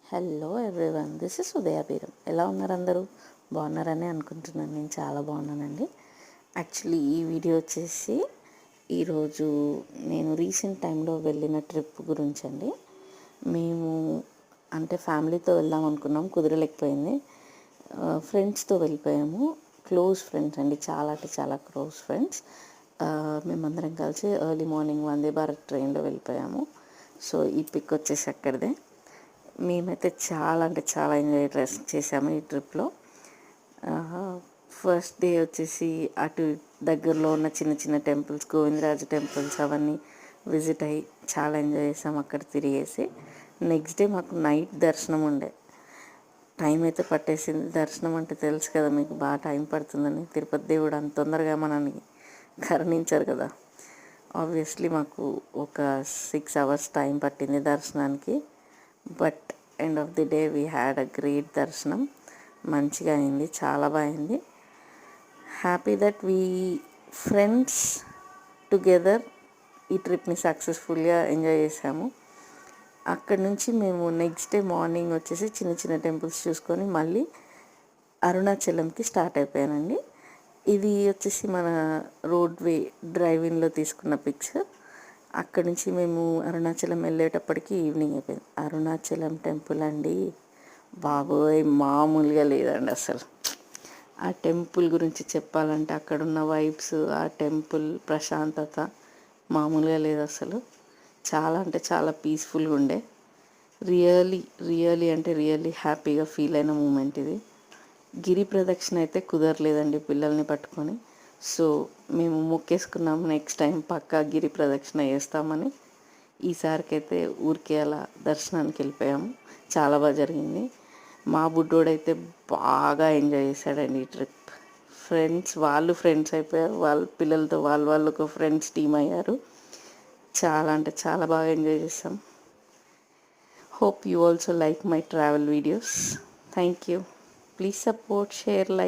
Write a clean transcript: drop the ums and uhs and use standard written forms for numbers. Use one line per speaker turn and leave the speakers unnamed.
Hello everyone, this is ఉదయ బీరం. ఎలా ఉన్నారు అందరూ? బాగున్నారని అనుకుంటున్నాను. నేను చాలా బాగున్నానండి. యాక్చువల్లీ ఈ వీడియో వచ్చేసి ఈరోజు నేను రీసెంట్ టైంలో వెళ్ళిన ట్రిప్ గురించి అండి. మేము అంటే ఫ్యామిలీతో వెళ్దాం అనుకున్నాం, కుదరలేకపోయింది. ఫ్రెండ్స్తో వెళ్ళిపోయాము. క్లోజ్ ఫ్రెండ్స్ అండి, చాలా అంటే చాలా క్లోజ్ ఫ్రెండ్స్. మేమందరం కలిసి ఎర్లీ మార్నింగ్ వందే భారత్ ట్రైన్లో వెళ్ళిపోయాము. సో ఈ పిక్ వచ్చేసి అక్కడిదే. మేమైతే చాలా అంటే చాలా ఎంజాయ్ చేసాము ఈ ట్రిప్లో. ఫస్ట్ డే వచ్చేసి అటు దగ్గరలో ఉన్న చిన్న చిన్న టెంపుల్స్, గోవిందరాజు టెంపుల్స్ అవన్నీ విజిట్ అయ్యి చాలా ఎంజాయ్ చేసాము అక్కడ తిరిగేసి. నెక్స్ట్ డే మాకు నైట్ దర్శనం ఉండే. టైం అయితే పట్టేసింది. దర్శనం అంటే తెలుసు కదా మీకు, బాగా టైం పడుతుందని. తిరుపతి దేవుడు అంత తొందరగా మనల్ని కరుణించారు కదా. ఆబ్వియస్లీ మాకు ఒక 6 hours టైం పట్టింది దర్శనానికి. But end of the day we had a great దర్శనం. మంచిగా అయింది, చాలా బాగుంది. Happy that we friends together ఈ ట్రిప్ని సక్సెస్ఫుల్గా ఎంజాయ్ చేసాము. అక్కడి నుంచి మేము నెక్స్ట్ డే మార్నింగ్ వచ్చేసి చిన్న చిన్న టెంపుల్స్ చూసుకొని మళ్ళీ అరుణాచలంకి స్టార్ట్ అయిపోయానండి. ఇది వచ్చేసి మన రోడ్వే డ్రైవింగ్లో తీసుకున్న పిక్చర్. అక్కడి నుంచి మేము అరుణాచలం వెళ్ళేటప్పటికి ఈవినింగ్ అయిపోయింది. అరుణాచలం టెంపుల్ అండి బాబోయ్, మామూలుగా లేదండి అసలు. ఆ టెంపుల్ గురించి చెప్పాలంటే అక్కడున్న వైబ్స్, ఆ టెంపుల్ ప్రశాంతత మామూలుగా లేదు అసలు. చాలా అంటే చాలా పీస్ఫుల్గా ఉండే. రియల్లీ హ్యాపీగా ఫీల్ అయిన మూమెంట్ ఇది. గిరి ప్రదక్షిణ అయితే కుదరలేదండి పిల్లల్ని పట్టుకొని. సో మేము మొక్కేసుకున్నాము, నెక్స్ట్ టైం పక్కా గిరి ప్రదక్షిణ చేస్తామని. ఈసారికైతే ఊరికే అలా దర్శనానికి వెళ్ళిపోయాము. చాలా బాగా జరిగింది. మా బుడ్డోడైతే బాగా ఎంజాయ్ చేశాడండి ఈ ట్రిప్. వాళ్ళు ఫ్రెండ్స్ అయిపోయారు, వాళ్ళ పిల్లలతో వాళ్ళు ఒక ఫ్రెండ్స్ టీమ్ అయ్యారు. చాలా అంటే చాలా బాగా ఎంజాయ్ చేసాం. Hope you also like my travel videos. Thank you. Please support, share, like.